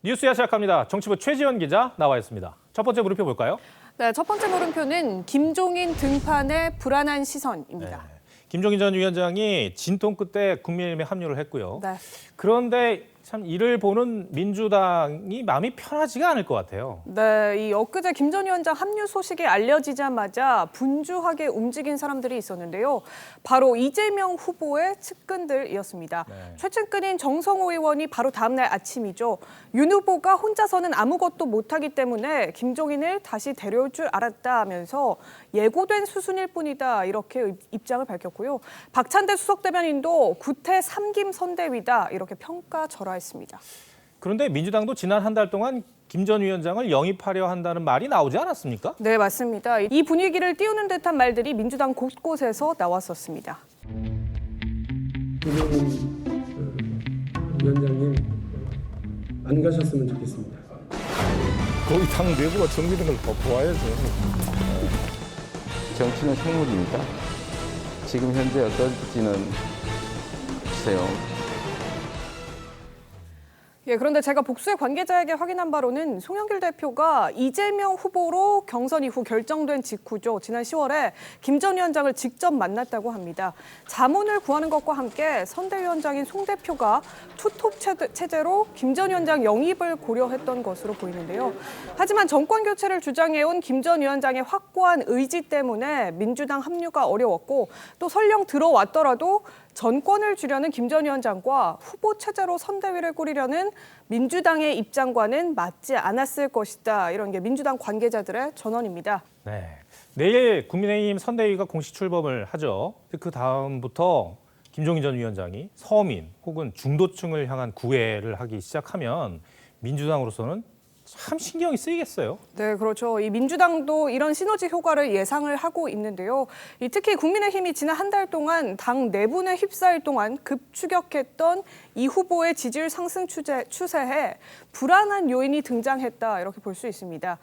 뉴스야 시작합니다. 정치부 최지원 기자 나와 있습니다. 첫 번째 물음표 볼까요? 네, 첫 번째 물음표는 김종인 등판의 불안한 시선입니다. 네. 김종인 전 위원장이 진통 끝에 국민의힘에 합류를 했고요. 네. 그런데 참 이를 보는 민주당이 마음이 편하지가 않을 것 같아요. 네, 이 엊그제 김 전 위원장 합류 소식이 알려지자마자 분주하게 움직인 사람들이 있었는데요. 바로 이재명 후보의 측근들이었습니다. 네. 최측근인 정성호 의원이 바로 다음 날 아침이죠. 윤 후보가 혼자서는 아무것도 못하기 때문에 김종인을 다시 데려올 줄 알았다면서 예고된 수순일 뿐이다 이렇게 입장을 밝혔고요. 박찬대 수석대변인도 구태 삼김 선대위다 이렇게 평가절하했습니다. 그런데 민주당도 지난 한 달 동안 김 전 위원장을 영입하려 한다는 말이 나오지 않았습니까? 네, 맞습니다. 이 분위기를 띄우는 듯한 말들이 민주당 곳곳에서 나왔었습니다. 김종인 위원장님 안 가셨으면 좋겠습니다. 거기 당 내부가 정리된 걸 보아야죠. 정치는 생물입니다. 지금 현재 어떨지는 글쎄요. 예, 그런데 제가 복수의 관계자에게 확인한 바로는 송영길 대표가 이재명 후보로 경선 이후 결정된 직후죠. 지난 10월에 김 전 위원장을 직접 만났다고 합니다. 자문을 구하는 것과 함께 선대위원장인 송 대표가 투톱 체제로 김 전 위원장 영입을 고려했던 것으로 보이는데요. 하지만 정권 교체를 주장해온 김 전 위원장의 확고한 의지 때문에 민주당 합류가 어려웠고 또 설령 들어왔더라도 전권을 주려는 김 전 위원장과 후보 체제로 선대위를 꾸리려는 민주당의 입장과는 맞지 않았을 것이다. 이런 게 민주당 관계자들의 전언입니다. 네. 내일 국민의힘 선대위가 공식 출범을 하죠. 그 다음부터 김종인 전 위원장이 서민 혹은 중도층을 향한 구애를 하기 시작하면 민주당으로서는 참 신경이 쓰이겠어요. 네, 그렇죠. 이 민주당도 이런 시너지 효과를 예상을 하고 있는데요. 특히 국민의힘이 지난 한 달 동안 당 내분에 휩싸일 동안 급추격했던 이 후보의 지지율 상승 추세에 불안한 요인이 등장했다 이렇게 볼 수 있습니다.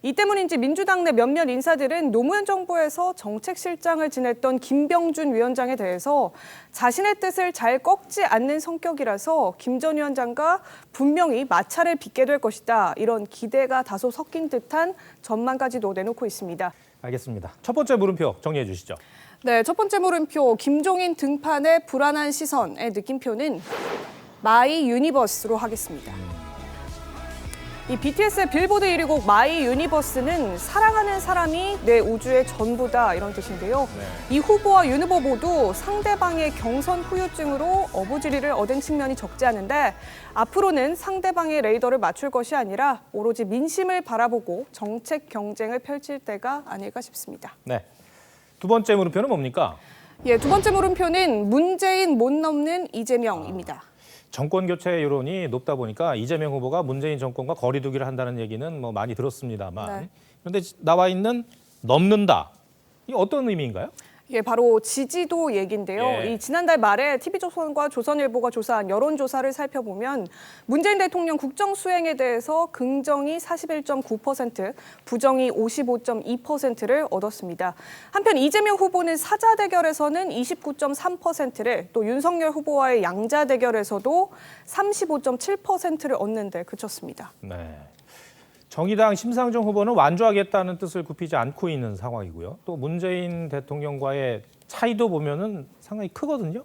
이 때문인지 민주당 내 몇몇 인사들은 노무현 정부에서 정책실장을 지냈던 김병준 위원장에 대해서 자신의 뜻을 잘 꺾지 않는 성격이라서 김 전 위원장과 분명히 마찰을 빚게 될 것이다. 이런 기대가 다소 섞인 듯한 전망까지도 내놓고 있습니다. 알겠습니다. 첫 번째 물음표 정리해 주시죠. 네, 첫 번째 물음표 김종인 등판의 불안한 시선의 느낌표는 마이 유니버스로 하겠습니다. 이 BTS의 빌보드 1위 곡 마이 유니버스는 사랑하는 사람이 내 우주의 전부다 이런 뜻인데요. 이 후보와 윤 후보 모두 상대방의 경선 후유증으로 어부지리를 얻은 측면이 적지 않은데 앞으로는 상대방의 레이더를 맞출 것이 아니라 오로지 민심을 바라보고 정책 경쟁을 펼칠 때가 아닐까 싶습니다. 네. 두 번째 물음표는 뭡니까? 예, 두 번째 물음표는 문재인 못 넘는 이재명입니다. 정권 교체 여론이 높다 보니까 이재명 후보가 문재인 정권과 거리두기를 한다는 얘기는 뭐 많이 들었습니다만 네. 그런데 나와 있는 넘는다. 이게 어떤 의미인가요? 예, 바로 지지도 얘기인데요. 예. 이 지난달 말에 TV조선과 조선일보가 조사한 여론조사를 살펴보면 문재인 대통령 국정 수행에 대해서 긍정이 41.9%, 부정이 55.2%를 얻었습니다. 한편 이재명 후보는 사자 대결에서는 29.3%를 또 윤석열 후보와의 양자 대결에서도 35.7%를 얻는데 그쳤습니다. 네. 정의당 심상정 후보는 완주하겠다는 뜻을 굽히지 않고 있는 상황이고요. 또 문재인 대통령과의 차이도 보면은 상당히 크거든요.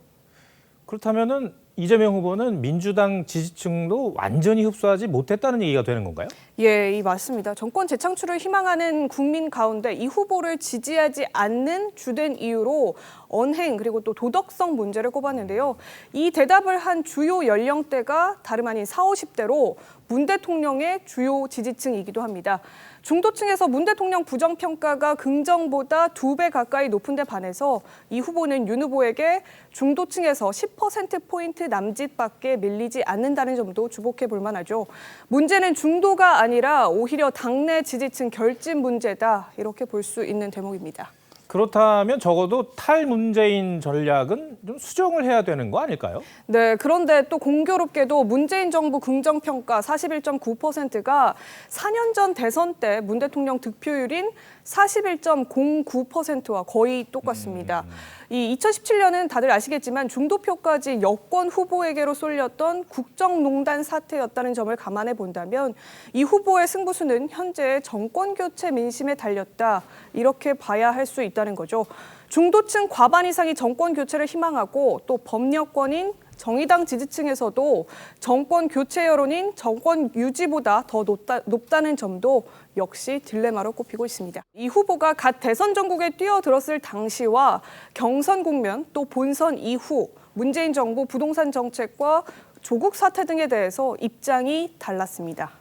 그렇다면은 이재명 후보는 민주당 지지층도 완전히 흡수하지 못했다는 얘기가 되는 건가요? 예, 맞습니다. 정권 재창출을 희망하는 국민 가운데 이 후보를 지지하지 않는 주된 이유로 언행 그리고 또 도덕성 문제를 꼽았는데요. 이 대답을 한 주요 연령대가 다름 아닌 40, 50대로 문 대통령의 주요 지지층이기도 합니다. 중도층에서 문 대통령 부정평가가 긍정보다 2배 가까이 높은 데 반해서 이 후보는 윤 후보에게 중도층에서 10%포인트 남짓밖에 밀리지 않는다는 점도 주목해 볼 만하죠. 문제는 중도가 아니라 오히려 당내 지지층 결집 문제다 이렇게 볼 수 있는 대목입니다. 그렇다면 적어도 탈문재인 전략은 좀 수정을 해야 되는 거 아닐까요? 네, 그런데 또 공교롭게도 문재인 정부 긍정평가 41.9%가 4년 전 대선 때 문 대통령 득표율인 41.09%와 거의 똑같습니다. 이 2017년은 다들 아시겠지만 중도표까지 여권 후보에게로 쏠렸던 국정농단 사태였다는 점을 감안해 본다면 이 후보의 승부수는 현재 정권 교체 민심에 달렸다 이렇게 봐야 할 수 있다는 거죠. 중도층 과반 이상이 정권 교체를 희망하고 또 범여권인 정의당 지지층에서도 정권 교체 여론인 정권 유지보다 더 높다는 점도 역시 딜레마로 꼽히고 있습니다. 이 후보가 갓 대선 전국에 뛰어들었을 당시와 경선 국면 또 본선 이후 문재인 정부 부동산 정책과 조국 사태 등에 대해서 입장이 달랐습니다.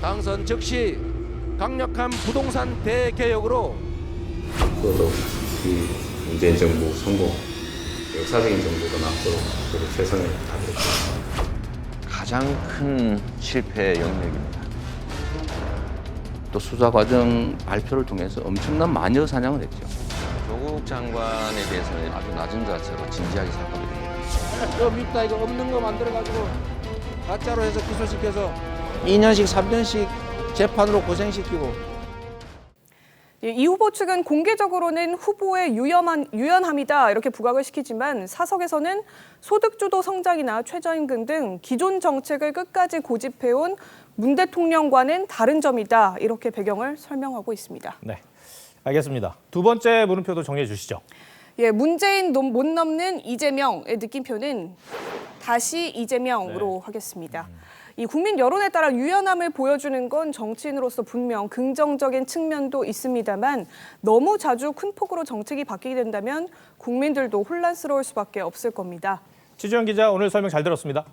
당선 즉시 강력한 부동산 대개혁으로 앞으로도 이 문재인 정부 성공, 역사적인 정부가 남도록 저도 최선을 다하겠습니다. 가장 큰 실패의 영역입니다. 또 수사 과정 발표를 통해서 엄청난 마녀 사냥을 했죠. 조국 장관에 대해서는 아주 낮은 자세로 진지하게 사과드립니다. 저 밉다 이거 없는 거 만들어가지고 가짜로 해서 기소시켜서 2년씩 3년씩 재판으로 고생시키고 이 후보 측은 공개적으로는 후보의 유연함이다 이렇게 부각을 시키지만 사석에서는 소득주도 성장이나 최저임금 등 기존 정책을 끝까지 고집해온 문 대통령과는 다른 점이다 이렇게 배경을 설명하고 있습니다. 네, 알겠습니다. 두 번째 물음표도 정리해 주시죠. 예, 문재인 못 넘는 이재명의 느낌표는 다시 이재명으로 하겠습니다. 이 국민 여론에 따라 유연함을 보여주는 건 정치인으로서 분명 긍정적인 측면도 있습니다만 너무 자주 큰 폭으로 정책이 바뀌게 된다면 국민들도 혼란스러울 수밖에 없을 겁니다. 지주영 기자 오늘 설명 잘 들었습니다.